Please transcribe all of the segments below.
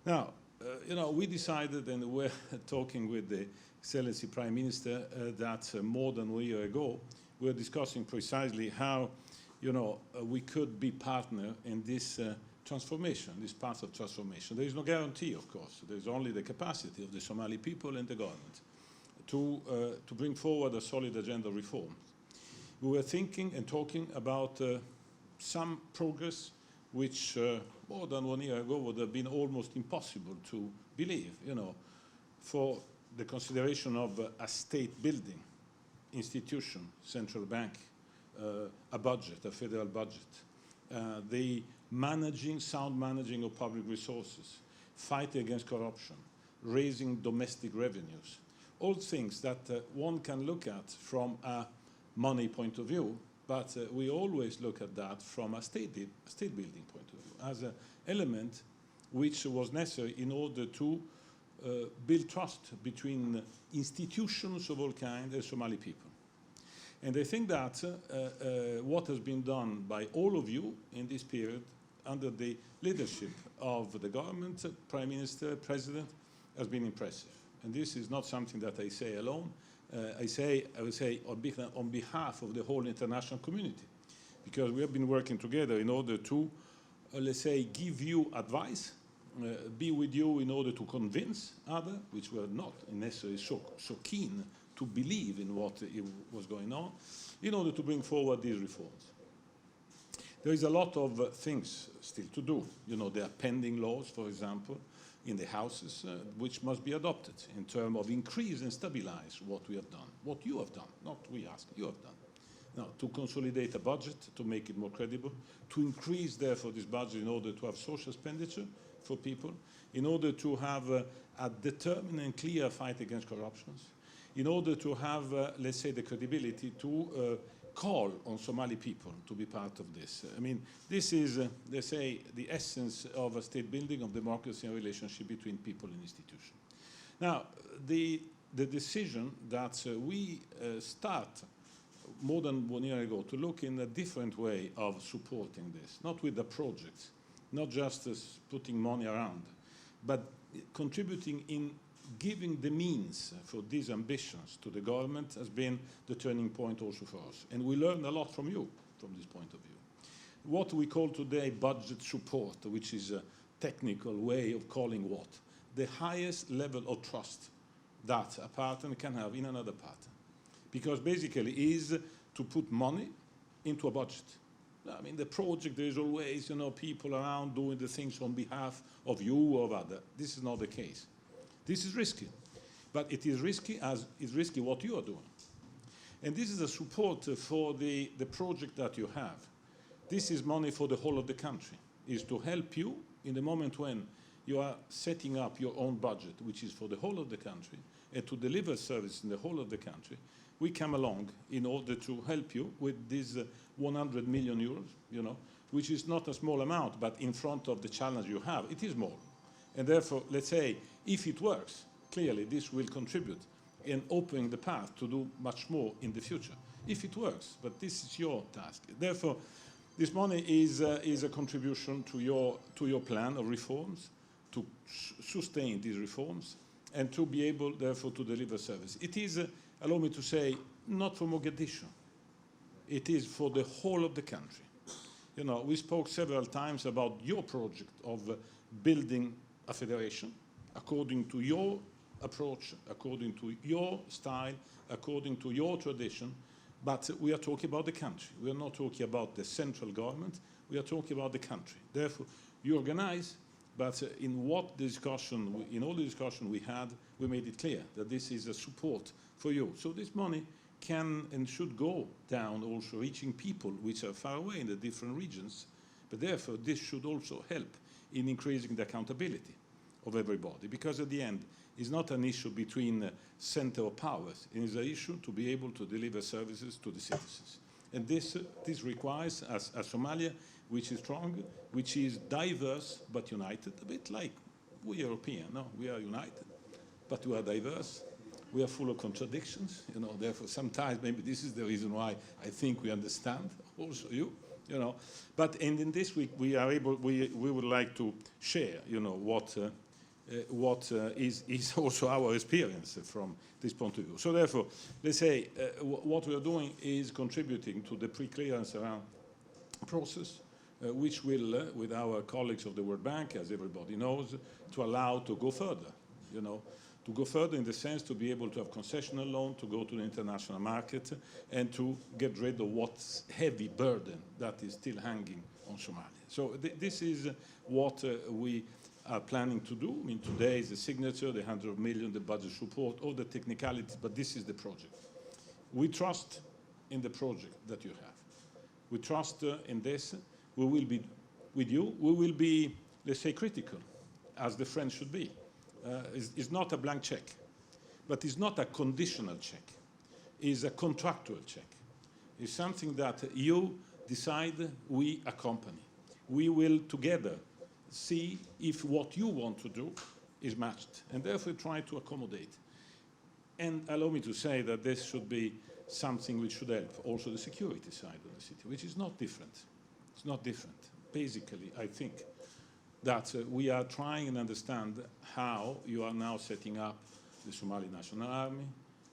Now, we decided, and we're talking with the Excellency Prime Minister, that more than a year ago, we're discussing precisely how, we could be partner in this transformation, this path of transformation. There is no guarantee, of course. There's only the capacity of the Somali people and the government to bring forward a solid agenda of reform. We were thinking and talking about some progress which more than 1 year ago would have been almost impossible to believe, for the consideration of a state building, institution, central bank, a budget, a federal budget, the sound managing of public resources, fight against corruption, raising domestic revenues, all things that one can look at from a money point of view, but we always look at that from a state building point of view, as an element which was necessary in order to build trust between institutions of all kinds and Somali people. And I think that what has been done by all of you in this period under the leadership of the government, Prime Minister, President, has been impressive. And this is not something that I say alone. I would say on behalf of the whole international community, because we have been working together in order to, let's say, give you advice, be with you in order to convince others, which were not necessarily so keen to believe in what was going on, in order to bring forward these reforms. There is a lot of things still to do. There are pending laws, for example, in the houses, which must be adopted in terms of increase and stabilize what we have done, what you have done, not we ask, you have done. Now, to consolidate a budget, to make it more credible, to increase, therefore, this budget in order to have social expenditure for people, in order to have a determined and clear fight against corruptions, in order to have, let's say, the credibility to call on Somali people to be part of this. I mean, this is, let's say, the essence of a state building, of democracy and relationship between people and institutions. Now, the decision that we start more than 1 year ago to look in a different way of supporting this, not with the projects, not just putting money around, but contributing in giving the means for these ambitions to the government has been the turning point also for us. And we learned a lot from you from this point of view. What we call today budget support, which is a technical way of calling what? The highest level of trust that a partner can have in another partner. Because basically is to put money into a budget. I mean, the project, there is always, people around doing the things on behalf of you or of others. This is not the case. This is risky, but it is risky as is risky what you are doing. And this is a support for the project that you have. This is money for the whole of the country, is to help you in the moment when you are setting up your own budget, which is for the whole of the country, and to deliver service in the whole of the country. We come along in order to help you with this 100 million euros, which is not a small amount, but in front of the challenge you have, it is more. And therefore, let's say, if it works, clearly this will contribute in opening the path to do much more in the future. If it works, but this is your task. Therefore, this money is a contribution to your plan of reforms, to sustain these reforms, and to be able, therefore, to deliver service. It is, allow me to say, not for Mogadishu. It is for the whole of the country. We spoke several times about your project of building a federation according to your approach, according to your style, according to your tradition, but we are talking about the country. We are not talking about the central government. We are talking about the country. Therefore, you organize, but in all the discussion we had, we made it clear that this is a support for you. So this money can and should go down also reaching people which are far away in the different regions, but therefore this should also help in increasing the accountability of everybody, because at the end it's not an issue between center of powers, it is an issue to be able to deliver services to the citizens. And this requires a Somalia which is strong, which is diverse but united, a bit like we Europeans. No, we are united, but we are diverse. We are full of contradictions, therefore sometimes maybe this is the reason why I think we understand also you. But in this week we would like to share, what what is also our experience from this point of view. So therefore, let's say what we are doing is contributing to the pre-clearance around process, which will, with our colleagues of the World Bank, as everybody knows, to allow to go further, you know, to go further in the sense to be able to have concessional loan, to go to the international market, and to get rid of what's heavy burden that is still hanging on Somalia. So this is what we are planning to do. I mean, today is the signature, the 100 million, the budget support, all the technicalities, but this is the project. We trust in the project that you have. We trust in this. We will be with you. We will be, let's say, critical, as the French should be. It's not a blank check, but it's not a conditional check. It's a contractual check. It's something that you decide, we accompany. We will together see if what you want to do is matched, and therefore try to accommodate. And allow me to say that this should be something which should help also the security side of the city, which is not different. It's not different. Basically, I think that we are trying and understand how you are now setting up the Somali National Army,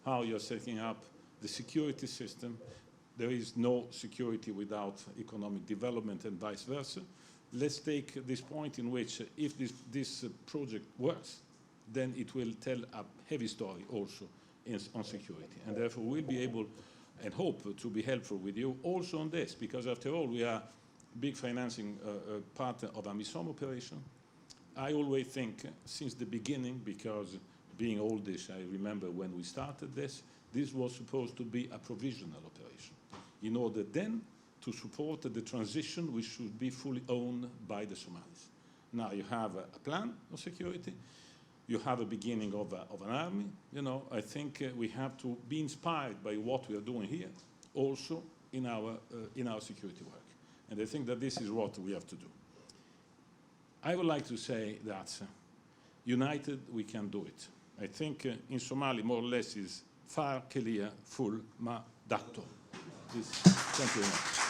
how you're setting up the security system. There is no security without economic development and vice versa. Let's take this point in which if this project works, then it will tell a heavy story also on security. And therefore we'll be able and hope to be helpful with you also on this, because after all we are big financing partner of AMISOM operation. I always think since the beginning, because being oldish, I remember when we started this was supposed to be a provisional operation in order then to support the transition which should be fully owned by the Somalis. Now you have a plan of security, you have a beginning of an army. You know, I think we have to be inspired by what we are doing here also in our security work. And I think that this is what we have to do. I would like to say that united we can do it. I think in Somali more or less is far, clear, full, ma datto. Thank you very much.